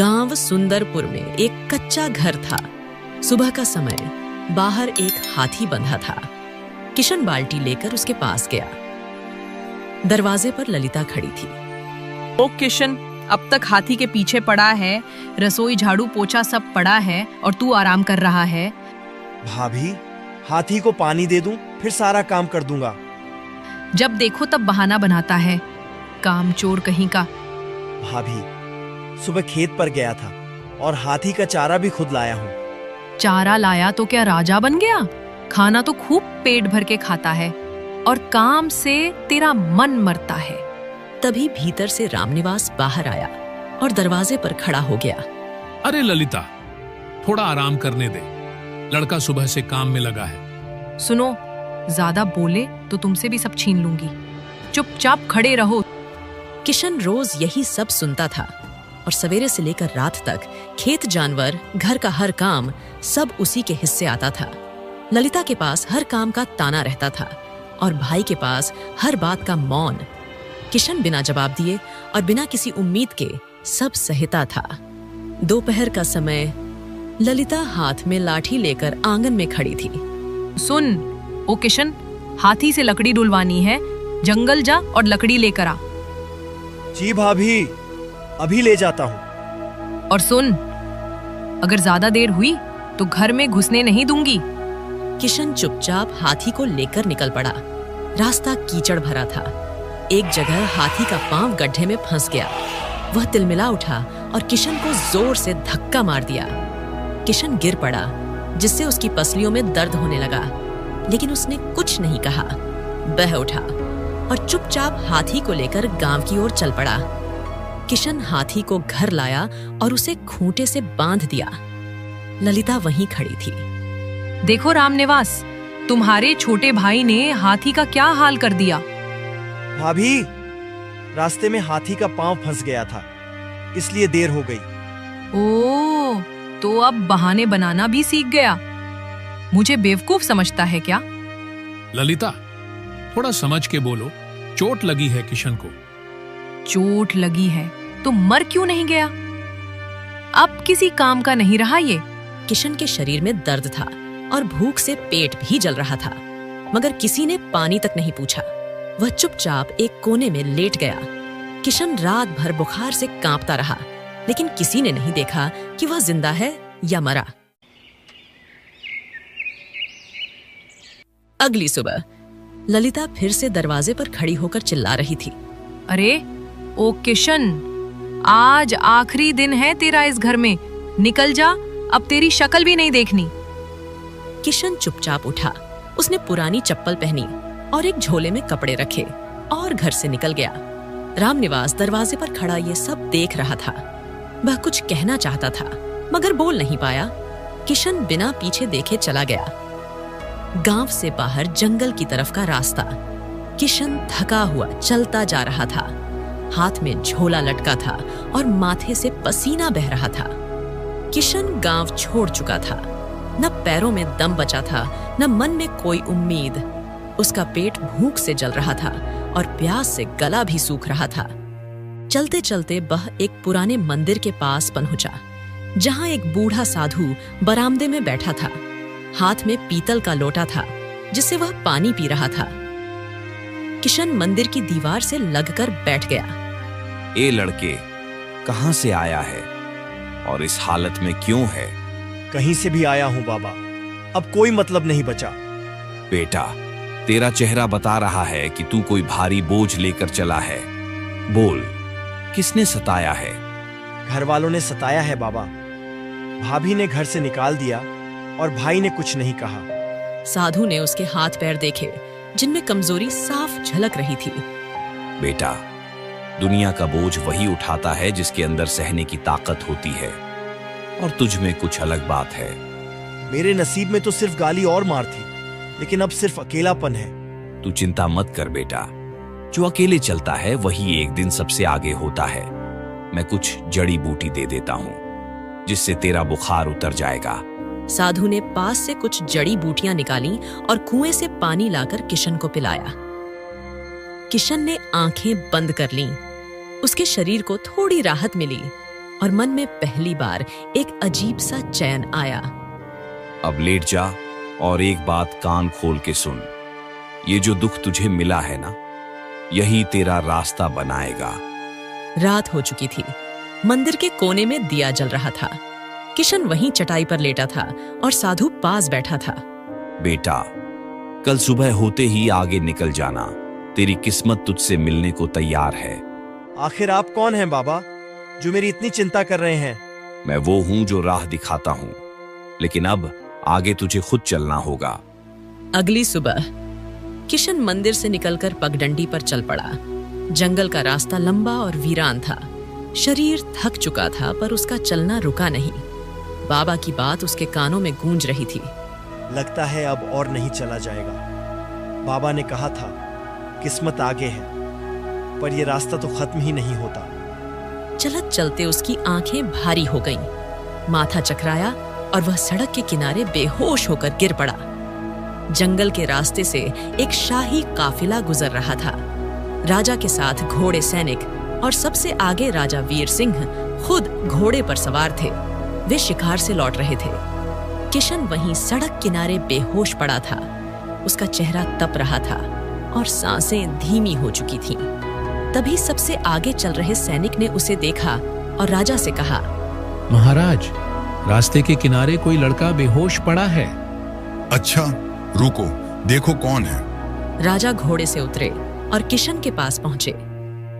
गांव सुंदरपुर में एक कच्चा घर था। सुबह का समय, बाहर एक हाथी बंधा था। किशन बाल्टी लेकर उसके पास गया। दरवाजे पर ललिता खड़ी थी। ओ किशन, अब तक हाथी के पीछे पड़ा है, रसोई झाड़ू पोछा सब पड़ा है और तू आराम कर रहा है। भाभी, हाथी को पानी दे दूं, फिर सारा काम कर दूंगा। जब देखो तब बहाना बनाता है, कामचोर कहीं का। भाभी, सुबह खेत पर गया था और हाथी का चारा भी खुद लाया हूँ। चारा लाया तो क्या राजा बन गया? खाना तो खूब पेट भर के खाता है और काम से तेरा मन मरता है। तभी भीतर से रामनिवास बाहर आया और दरवाजे पर खड़ा हो गया। अरे ललिता, थोड़ा आराम करने दे, लड़का सुबह से काम में लगा है। सुनो, ज्यादा बोले तो तुमसे भी सब छीन लूंगी। चुपचाप खड़े रहो। किशन रोज यही सब सुनता था और सवेरे से लेकर रात तक खेत, जानवर, घर का हर काम सब उसी के हिस्से आता था। ललिता के पास हर काम का ताना रहता था और भाई के पास हर बात का मौन। किशन बिना जवाब दिए और बिना किसी उम्मीद के सब सहता था। दोपहर का समय, ललिता हाथ में लाठी लेकर आंगन में खड़ी थी। सुन ओ किशन, हाथी से लकड़ी डुलवानी है, जंगल जा और लकड़ी लेकर आ। जी भाभी, अभी ले जाता हूँ। और सुन, अगर ज्यादा देर हुई तो घर में घुसने नहीं दूंगी। किशन चुपचाप हाथी को लेकर निकल पड़ा। रास्ता कीचड़ भरा था। एक जगह हाथी का पांव गड्ढे में फंस गया। वह तिलमिला उठा और किशन को जोर से धक्का मार दिया। किशन गिर पड़ा, जिससे उसकी पसलियों में दर्द होने लगा, लेकिन उसने कुछ नहीं कहा। बह उठा और चुपचाप हाथी को लेकर गांव की ओर चल पड़ा। किशन हाथी को घर लाया और उसे खूंटे से बांध दिया। ललिता वहीं खड़ी थी। देखो रामनिवास, तुम्हारे छोटे भाई ने हाथी का क्या हाल कर दिया। भाभी, रास्ते में हाथी का पांव फंस गया था, इसलिए देर हो गई। ओह, तो अब बहाने बनाना भी सीख गया। मुझे बेवकूफ समझता है क्या? ललिता, थोड़ा समझ के बोलो, चोट लगी है किशन को। चोट लगी है तो मर क्यों नहीं गया? अब किसी काम का नहीं रहा ये। किशन के शरीर में दर्द था और भूख से पेट भी जल रहा था, मगर किसी ने पानी तक नहीं पूछा। वह चुपचाप एक कोने में लेट गया। किशन रात भर बुखार से कांपता रहा, लेकिन किसी ने नहीं देखा कि वह जिंदा है या मरा। अगली सुबह ललिता फिर से दरवाजे पर खड़ी होकर चिल्ला रही थी। अरे ओ किशन, आज आखिरी दिन है तेरा इस घर में, निकल जा, अब तेरी शक्ल भी नहीं देखनी। किशन चुपचाप उठा। उसने पुरानी चप्पल पहनी और एक झोले में कपड़े रखे और घर से निकल गया। रामनिवास दरवाजे पर खड़ा ये सब देख रहा था। वह कुछ कहना चाहता था, मगर बोल नहीं पाया। किशन बिना पीछे देखे चला गया। गांव से बाहर जंगल की तरफ का रास्ता। किशन थका हुआ चलता जा रहा था। हाथ में झोला लटका था और माथे से पसीना बह रहा था। किशन गांव छोड़ चुका था। न पैरों में दम बचा था, न मन में कोई उम्मीद। उसका पेट भूख से जल रहा था और प्यास से गला भी सूख रहा था। चलते चलते वह एक पुराने मंदिर के पास पहुंचा, जहां एक बूढ़ा साधु बरामदे में बैठा था। हाथ में पीतल का लोटा था, जिससे वह पानी पी रहा था। किशन मंदिर की दीवार से लगकर बैठ गया। ए लड़के, कहां से आया है और इस हालत में क्यों है? कहीं से भी आया हूँ बाबा, अब कोई मतलब नहीं बचा। बेटा, तेरा चेहरा बता रहा है कि तू कोई भारी बोझ लेकर चला है। बोल, किसने सताया है? घर वालों ने सताया है बाबा। भाभी ने घर से निकाल दिया और भाई ने कुछ नहीं कहा। साधु ने उसके हाथ पैर देखे, जिनमें कमजोरी साफ झलक रही थी। बेटा, दुनिया का बोझ वही उठाता है जिसके अंदर सहने की ताकत होती है, और तुझ में कुछ अलग बात है। मेरे नसीब में तो सिर्फ गाली और मार थी, लेकिन अब सिर्फ अकेलापन है। तू चिंता मत कर बेटा, जो अकेले चलता है वही एक दिन सबसे आगे होता है। मैं कुछ जड़ी बूटी दे देता हूँ, जिससे तेरा बुखार उतर जाएगा। साधु ने पास से कुछ जड़ी बूटियां निकाली और कुएं से पानी लाकर किशन को पिलाया। किशन ने आंखें बंद कर लीं। उसके शरीर को थोड़ी राहत मिली। और मन में पहली बार एक अजीब सा चैन आया। अब लेट जा और एक बात कान खोल के सुन। ये जो दुख तुझे मिला है ना, यही तेरा रास्ता बनाएगा। रात हो चुकी थी। मंदिर के कोने में दिया जल रहा था। किशन वहीं चटाई पर लेटा था और साधु पास बैठा था। बेटा, कल सुबह होते ही आगे निकल जाना। तेरी किस्मत तुझसे मिलने को तैयार है। आखिर आप कौन हैं बाबा, जो मेरी इतनी चिंता कर रहे हैं? मैं वो हूं जो राह दिखाता हूं, लेकिन अब आगे तुझे खुद चलना होगा। अगली सुबह किशन मंदिर से निकलकर पगडंडी पर चल पड़ा। जंगल का रास्ता लंबा और वीरान था। शरीर थक चुका था, पर उसका चलना रुका नहीं। बाबा की बात उसके कानों में गूंज रही थी। लगता है अब और नहीं चला जाएगा। बाबा ने कहा था किस्मत आगे है, पर यह रास्ता तो खत्म ही नहीं होता। चलत चलते उसकी आंखें भारी हो गईं। माथा चकराया और वह सड़क के किनारे बेहोश होकर गिर पड़ा। जंगल के रास्ते से एक शाही काफिला गुजर रहा था। राजा के साथ घोड़े सैनिक और सबसे आगे राजा वीर सिंह खुद घोड़े पर सवार थे। वे शिकार से लौट रहे थे। किशन वहीं सड़क किनारे बेहोश पड़ा था। उसका चेहरा तप रहा था और सांसें धीमी हो चुकी थीं। तभी सबसे आगे चल रहे सैनिक ने उसे देखा और राजा से कहा, महाराज, रास्ते के किनारे कोई लड़का बेहोश पड़ा है। अच्छा, रुको, देखो कौन है। राजा घोड़े से उतरे और किशन के पास पहुंचे।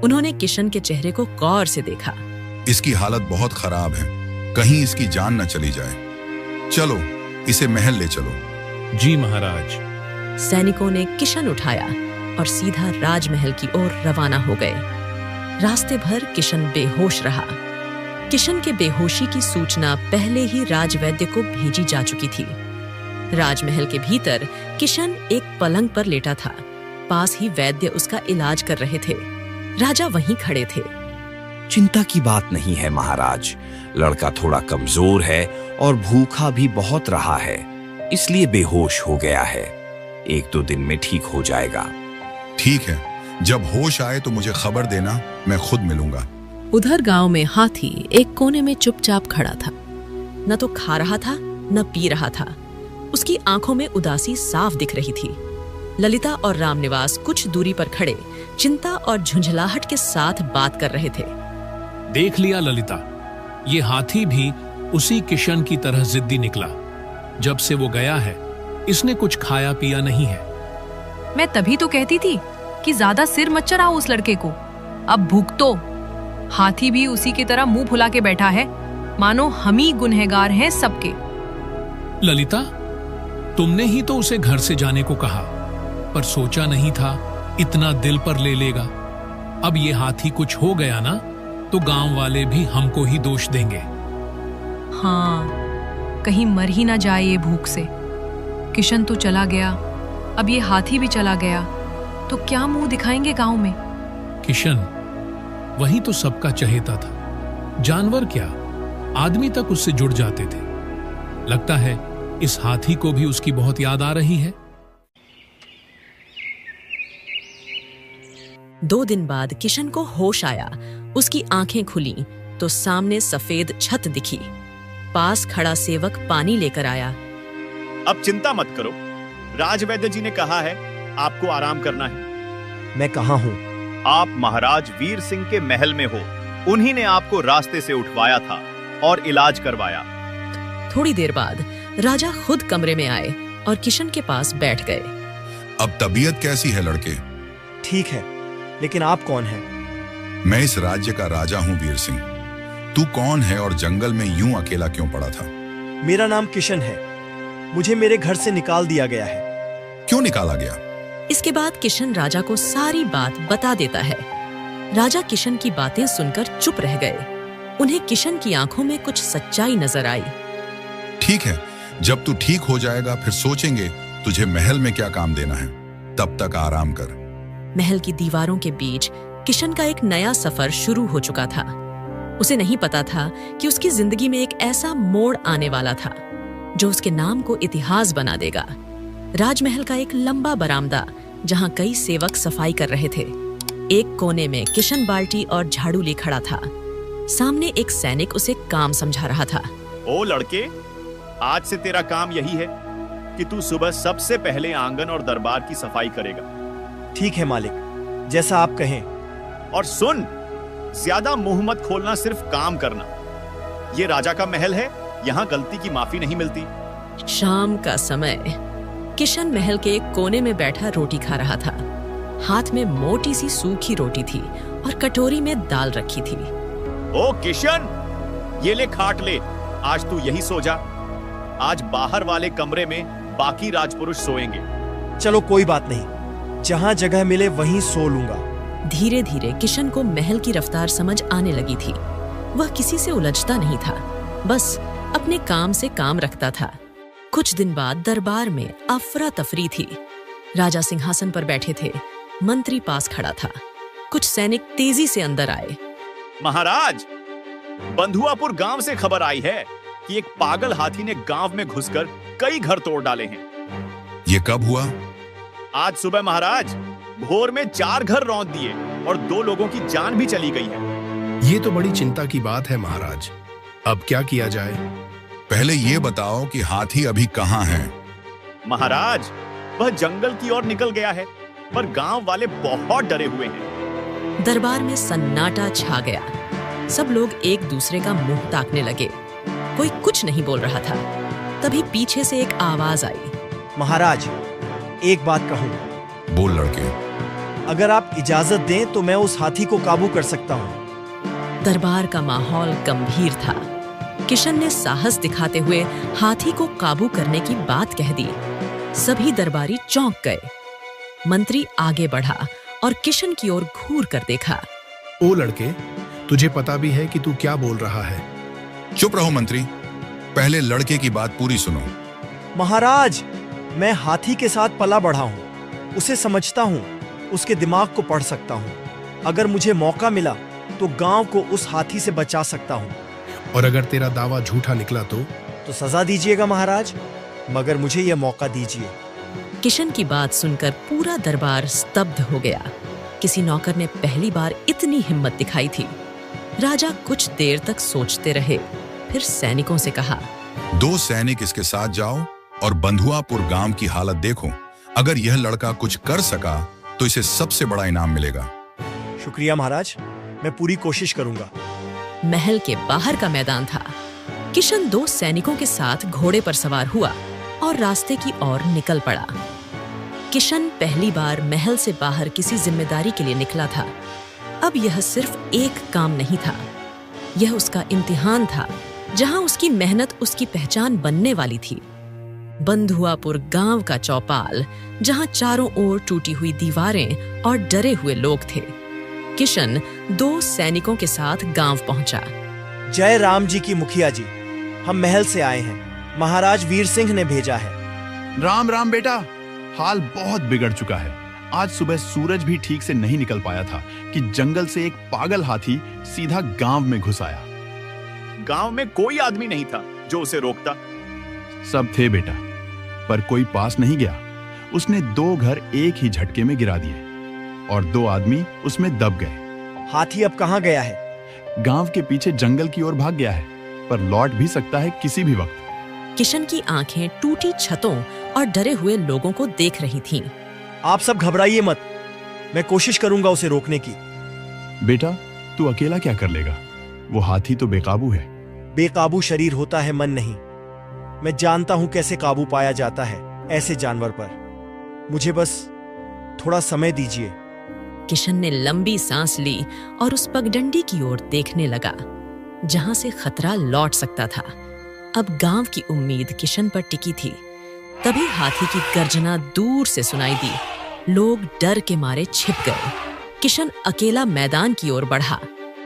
उन्होंने किशन के चेहरे को गौर से देखा। इसकी हालत बहुत खराब है, कहीं इसकी जान न चली जाए। चलो, इसे महल ले चलो। जी महाराज। सैनिकों ने किशन उठाया और सीधा राजमहल की ओर रवाना हो गए। रास्ते भर किशन बेहोश रहा। किशन के बेहोशी की सूचना पहले ही राजवैद्य को भेजी जा चुकी थी। राजमहल के भीतर किशन एक पलंग पर लेटा था। पास ही वैद्य उसका इलाज कर रहे थे। राजा वहीं खड़े थे। चिंता की बात नहीं है महाराज। लड़का थोड़ा कमजोर है और भूखा भी बहुत रहा है, इसलिए बेहोश हो गया है। 1-2 दिन में ठीक हो जाएगा। ठीक है, जब होश आए तो मुझे खबर देना, मैं खुद मिलूंगा। उधर गांव में हाथी एक कोने में चुपचाप खड़ा था। न तो खा रहा था न पी रहा था। उसकी आंखों में उदासी साफ दिख रही थी। ललिता और रामनिवास कुछ दूरी पर खड़े चिंता और झुंझलाहट के साथ बात कर रहे थे। देख लिया ललिता, ये हाथी भी उसी किशन की तरह जिद्दी निकला। जब से वो गया है, इसने कुछ खाया पिया नहीं है। मैं तभी तो कहती थी कि ज्यादा सिर मत चढ़ाओ उस लड़के को। अब भुगतो। हाथी भी उसी की तरह मुंह फुला के बैठा है, मानो हम ही गुनहगार हैं सबके। ललिता, तुमने ही तो उसे घर से जाने को कहा, पर सोचा नहीं था इतना दिल पर ले लेगा। अब ये हाथी कुछ हो गया ना, तो गांव वाले भी हमको ही दोष देंगे। हाँ, कहीं मर ही ना जाए ये भूख से। किशन तो चला गया, अब ये हाथी भी चला गया, तो क्या मुंह दिखाएंगे गांव में। किशन वही तो सबका चहेता था। जानवर क्या, आदमी तक उससे जुड़ जाते थे। लगता है इस हाथी को भी उसकी बहुत याद आ रही है। 2 दिन बाद किशन को होश आया। उसकी आंखें खुली तो सामने सफेद छत दिखी। पास खड़ा सेवक पानी लेकर आया। अब चिंता मत करो, राजवैद्य जी ने कहा है आपको आराम करना है। मैं कहाँ हूँ? आप महाराज वीर सिंह के महल में हो। उन्हीं ने आपको रास्ते से उठवाया था और इलाज करवाया। थोड़ी देर बाद राजा खुद कमरे में आए और किशन के पास बैठ गए। अब तबीयत कैसी है लड़के? ठीक है, लेकिन आप कौन हैं? मैं इस राज्य का राजा हूँ वीर सिंह। तू कौन है और जंगल में यूं अकेला क्यों पड़ा था? मेरा नाम किशन है। मुझे मेरे घर से निकाल दिया गया है। क्यों निकाला गया? इसके बाद किशन राजा को सारी बात बता देता है। राजा किशन की बातें सुनकर चुप रह गए। उन्हें किशन की आंखों में कुछ सच्चाई नजर आई। ठीक है, जब तू ठीक हो जाएगा फिर सोचेंगे तुझे महल में क्या काम देना है। तब तक आराम कर। महल की दीवारों के बीच किशन का एक नया सफर शुरू हो चुका था। उसे नहीं पता था कि उसकी जिंदगी में एक ऐसा मोड़ आने वाला था जो उसके नाम को इतिहास बना देगा। राजमहल का एक लंबा बरामदा, जहां कई सेवक सफाई कर रहे थे। एक कोने में किशन बाल्टी और झाड़ू ले खड़ा था। सामने एक सैनिक उसे काम समझा रहा था। ओ लड़के, आज से तेरा काम यही है कि तू सुबह सबसे पहले आंगन और दरबार की सफाई करेगा। ठीक है मालिक, जैसा आप कहें। और सुन, ज्यादा मुंह मत खोलना, सिर्फ काम करना। ये राजा का महल है, यहाँ गलती की माफी नहीं मिलती। शाम का समय किशन महल के एक कोने में बैठा रोटी खा रहा था। हाथ में मोटी सी सूखी रोटी थी और कटोरी में दाल रखी थी। ओ किशन, ये ले खाट ले, आज तू यही सो जा। आज बाहर वाले कमरे में बाकी राजपुरुष सोएंगे। चलो कोई बात नहीं, जहां जगह मिले वहीं सो लूंगा। धीरे धीरे किशन को महल की रफ्तार समझ आने लगी थी। वह किसी से उलझता नहीं था, बस अपने काम से काम रखता था। कुछ दिन बाद दरबार में अफरा तफरी थी। राजा सिंहासन पर बैठे थे, मंत्री पास खड़ा था। कुछ सैनिक तेजी से अंदर आए। महाराज, बंधुआपुर गांव से खबर आई है कि एक पागल हाथी ने गांव में घुसकर कई घर तोड़ डाले हैं। ये कब हुआ? आज सुबह महाराज, भोर में 4 घर रौंद दिए और 2 लोगों की जान भी चली गई है। ये तो बड़ी चिंता की बात है महाराज। अब क्या किया जाए? पहले ये बताओ कि हाथी अभी कहाँ है? महाराज, वह जंगल की ओर निकल गया है, पर गांव वाले बहुत डरे हुए हैं। दरबार में सन्नाटा छा गया। सब लोग एक दूसरे का मुंह ताकने लगे। कोई कुछ नहीं बोल रहा था। तभी पीछे से एक आवाज आई। महाराज, एक बात कहूं। बोल लड़के। अगर आप इजाजत दें तो मैं उस हाथी को काबू कर सकता हूं। दरबार का माहौल गंभीर था। किशन ने साहस दिखाते हुए हाथी को काबू करने की बात कह दी। सभी दरबारी चौंक गए। मंत्री आगे बढ़ा और किशन की ओर घूर कर देखा। ओ लड़के, तुझे पता भी है कि तू क्या बोल रहा है? चुप रहो मंत्री, पहले लड़के की बात पूरी सुनो। महाराज, मैं हाथी के साथ पला बढ़ा हूं, उसे समझता हूं, उसके दिमाग को पढ़ सकता हूं। अगर मुझे मौका मिला तो गांव को उस हाथी से बचा सकता हूं। और अगर तेरा दावा झूठा निकला तो सजा दीजिएगा महाराज, मगर मुझे यह मौका दीजिए। किशन की बात सुनकर पूरा दरबार स्तब्ध हो गया। किसी नौकर ने पहली बार इतनी हिम्मत दिखाई थी। राजा कुछ देर तक सोचते रहे, फिर सैनिकों से कहा, 2 सैनिक इसके साथ जाओ और बंधुआपुर गांव की हालत देखो। अगर यह लड़का कुछ कर सका तो इसे सबसे बड़ा इनाम मिलेगा। शुक्रिया महाराज, मैं पूरी कोशिश करूंगा। महल के बाहर का मैदान था। किशन 2 सैनिकों के साथ घोड़े पर सवार हुआ और रास्ते की ओर निकल पड़ा। किशन पहली बार महल से बाहर किसी जिम्मेदारी के लिए निकला था। अब यह सिर्फ एक काम नहीं था, यह उसका इम्तिहान था, जहां उसकी मेहनत उसकी पहचान बनने वाली थी। बंधुआपुर गांव का चौपाल, जहां चारों ओर टूटी हुई दीवारें और डरे हुए लोग थे। किशन 2 सैनिकों के साथ गांव पहुंचा। जय राम जी की मुखिया जी, हम महल से आए हैं। महाराज वीर सिंह ने भेजा है। राम राम बेटा, हाल बहुत बिगड़ चुका है। आज सुबह सूरज भी ठीक से नहीं निकल पाया था कि जंगल से एक पागल हाथी सीधा गांव में घुस आया। गांव में कोई आदमी नहीं था जो उसे रोकता। सब थे बेटा, पर कोई पास नहीं गया। उसने 2 घर एक ही झटके में गिरा दिए और 2 आदमी उसमें दब गए। हाथी अब कहाँ गया है? गांव के पीछे जंगल की ओर भाग गया है, पर लौट भी सकता है किसी भी वक्त। किशन की आंखें टूटी छतों और डरे हुए लोगों को देख रही थीं। आप सब घबराइए मत, मैं कोशिश करूंगा उसे रोकने की। बेटा, तू अकेला क्या कर लेगा? वो हाथी तो बेकाबू है। बेकाबू शरीर होता है, मन नहीं। मैं जानता हूं कैसे काबू पाया जाता है ऐसे जानवर पर। मुझे बस थोड़ा समय दीजिए। किशन ने लंबी सांस ली और उस पगडंडी की ओर देखने लगा, जहां से खतरा लौट सकता था। अब गांव की उम्मीद किशन पर टिकी थी। तभी हाथी की गर्जना दूर से सुनाई दी। लोग डर के मारे छिप गए। किशन अकेला मैदान की ओर बढ़ा।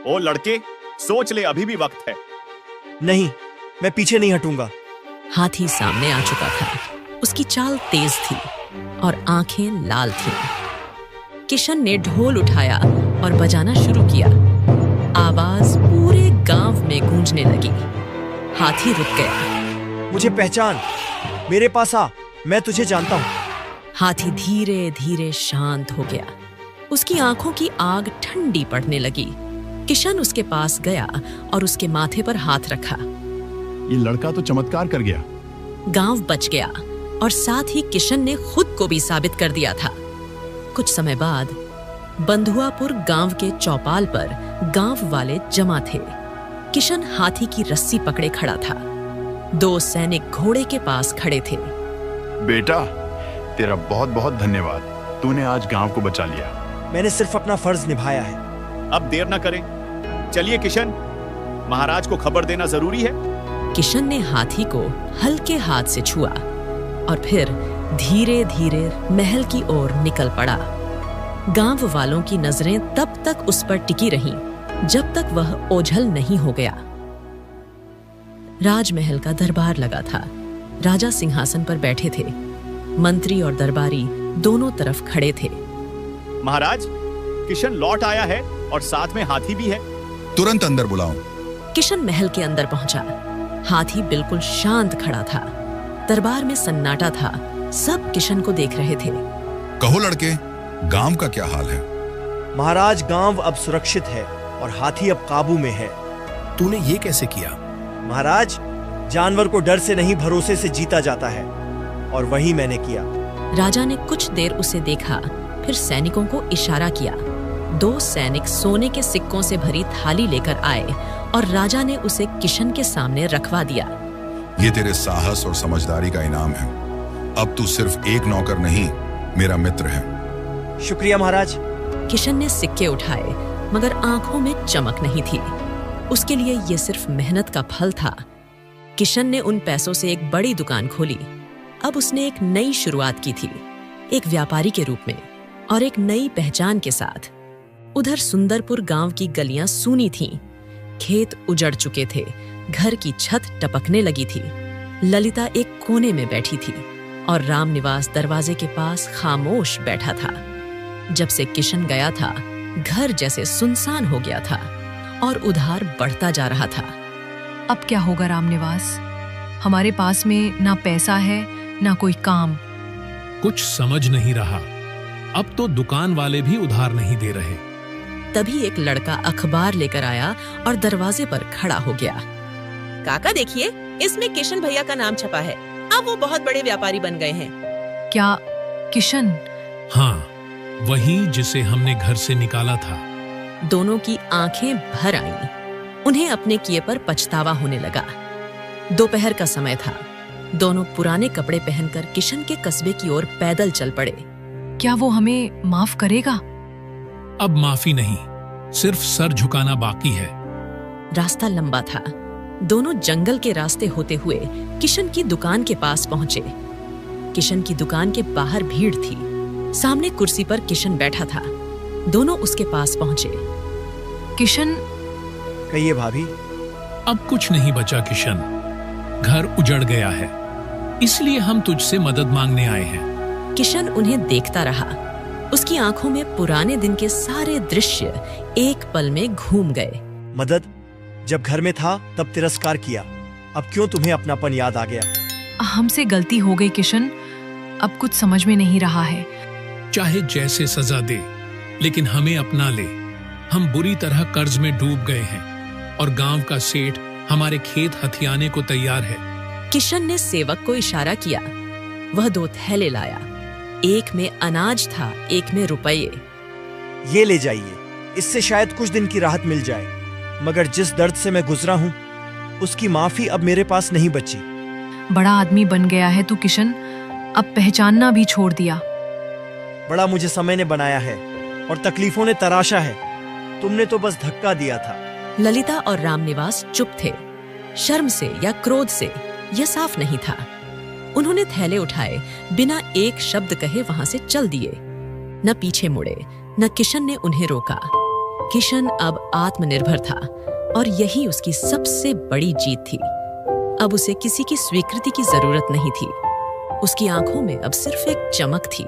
ओ लड़के, सोच ले, अभी भी वक्त है। नहीं, मैं पीछे नहीं हटूंगा। हाथी सामने आ चुका था। उसकी चाल तेज थी और आंखें लाल थीं। किशन ने ढोल उठाया और बजाना शुरू किया। आवाज पूरे गांव में गूंजने लगी। हाथी रुक गया। मुझे पहचान, मेरे पास आ, मैं तुझे जानता हूं। हाथी धीरे धीरे शांत हो गया। उसकी आंखों की आग ठंडी पड़ने लगी। किशन उसके पास गया और उसके माथे पर हाथ रखा। ये लड़का तो चमत्कार कर गया। गांव बच गया और साथ ही किशन ने खुद को भी साबित कर दिया था। कुछ समय बाद बंधुआपुर गांव के चौपाल पर गांव वाले जमा थे। किशन हाथी की रस्सी पकड़े खड़ा था। 2 सैनिक घोड़े के पास खड़े थे। बेटा, तेरा बहुत बहुत धन्यवाद, तूने आज गांव को बचा लिया। मैंने सिर्फ अपना फर्ज निभाया है। अब देर न करें, चलिए किशन, महाराज को खबर देना जरूरी है। किशन ने हाथी को हल्के हाथ से छुआ और फिर धीरे धीरे महल की ओर निकल पड़ा। गांव वालों की नजरें तब तक उस पर टिकी रहीं जब तक वह ओझल नहीं हो गया। राजमहल का दरबार लगा था। राजा सिंहासन पर बैठे थे। मंत्री और दरबारी दोनों तरफ खड़े थे। महाराज, किशन लौट आया है और साथ में हाथी भी है। तुरंत अंदर बुलाओ। किशन महल के अंदर पहुंचा। हाथी बिल्कुल शांत खड़ा था। दरबार में सन्नाटा था। सब किशन को देख रहे थे। कहो लड़के, गांव का क्या हाल है? महाराज, गांव अब सुरक्षित है और हाथी अब काबू में है। तूने ये कैसे किया? महाराज, जानवर को डर से नहीं भरोसे से जीता जाता है, और वही मैंने किया। राजा ने कुछ देर उसे देखा, फिर सैनिकों को इशारा किया। 2 सैनिक सोने के सिक्कों से भरी थाली लेकर आए और राजा ने उसे किशन के सामने रखवा दिया। ये तेरे साहस और समझदारी का इनाम है। अब तू सिर्फ एक नौकर नहीं, मेरा मित्र है। शुक्रिया महाराज। किशन ने सिक्के उठाए, मगर आंखों में चमक नहीं थी। उसके लिए ये सिर्फ मेहनत का फल था। किशन ने उन पैसों से एक बड़ी दुकान खोली। अब उसने एक नई शुरुआत की थी, एक व्यापारी के रूप में और एक नई पहचान के साथ। उधर सुंदरपुर गांव की गलियां सूनी थीं, खेत उजड़ चुके थे, घर की छत टपकने लगी थी। ललिता एक कोने में बैठी थी और रामनिवास दरवाजे के पास खामोश बैठा था। जब से किशन गया था, घर जैसे सुनसान हो गया था और उधार बढ़ता जा रहा था। अब क्या होगा रामनिवास? हमारे पास में ना पैसा है ना कोई काम। कुछ समझ नहीं रहा। अब तो दुकान वाले भी उधार नहीं दे रहे। तभी एक लड़का अखबार लेकर आया और दरवाजे पर खड़ा हो गया। काका देखिए, इसमें किशन भैया का नाम छपा है। अब वो बहुत बड़े व्यापारी बन गए हैं। क्या किशन? हाँ, वही जिसे हमने घर से निकाला था। दोनों की आंखें भर आईं। उन्हें अपने किए पर पछतावा होने लगा। दोपहर का समय था। दोनों पुराने कपड़े पहनकर किशन के कस्बे की ओर पैदल चल पड़े। क्या वो हमें माफ करेगा? अब माफी नहीं, सिर्फ सर झुकाना बाकी है। रास्ता लंबा था। दोनों जंगल के रास्ते होते हुए किशन की दुकान के पास पहुंचे। किशन की दुकान के बाहर भीड़ थी। सामने कुर्सी पर किशन बैठा था। दोनों उसके पास पहुंचे। किशन? कहिए भाभी। अब कुछ नहीं बचा किशन, घर उजड़ गया है, इसलिए हम तुझसे मदद मांगने आए हैं। किशन उन्हें देखता रहा। उसकी आंखों में पुराने दिन के सारे दृश्य एक पल में घूम गए। मदद? जब घर में था तब तिरस्कार किया, अब क्यों तुम्हें अपनापन याद आ गया? हमसे गलती हो गई किशन, अब कुछ समझ में नहीं रहा है। चाहे जैसे सजा दे, लेकिन हमें अपना ले। हम बुरी तरह कर्ज में डूब गए हैं और गांव का सेठ हमारे खेत हथियाने को तैयार है। किशन ने सेवक को इशारा किया। वह 2 थैले लाया। एक में अनाज था, एक में रुपये। ये ले जाइए, इससे शायद कुछ दिन की राहत मिल जाए, मगर जिस दर्द से मैं गुजरा हूं, उसकी माफी अब मेरे पास नहीं बची। बड़ा आदमी बन गया है तू किशन, अब पहचानना भी छोड़ दिया। बड़ा मुझे समय ने बनाया है और तकलीफों ने तराशा है। तुमने तो बस धक्का दिया था। ललिता और रामनिवास चुप थे। शर्म से या क्रोध से, यह साफ नहीं था। उन्होंने थैले उठाए, बिना एक शब्द कहे वहां से चल दिए। न पीछे मुड़े, न किशन ने उन्हें रोका। किशन अब आत्मनिर्भर था और यही उसकी सबसे बड़ी जीत थी। अब उसे किसी की स्वीकृति की जरूरत नहीं थी। उसकी आंखों में अब सिर्फ एक चमक थी।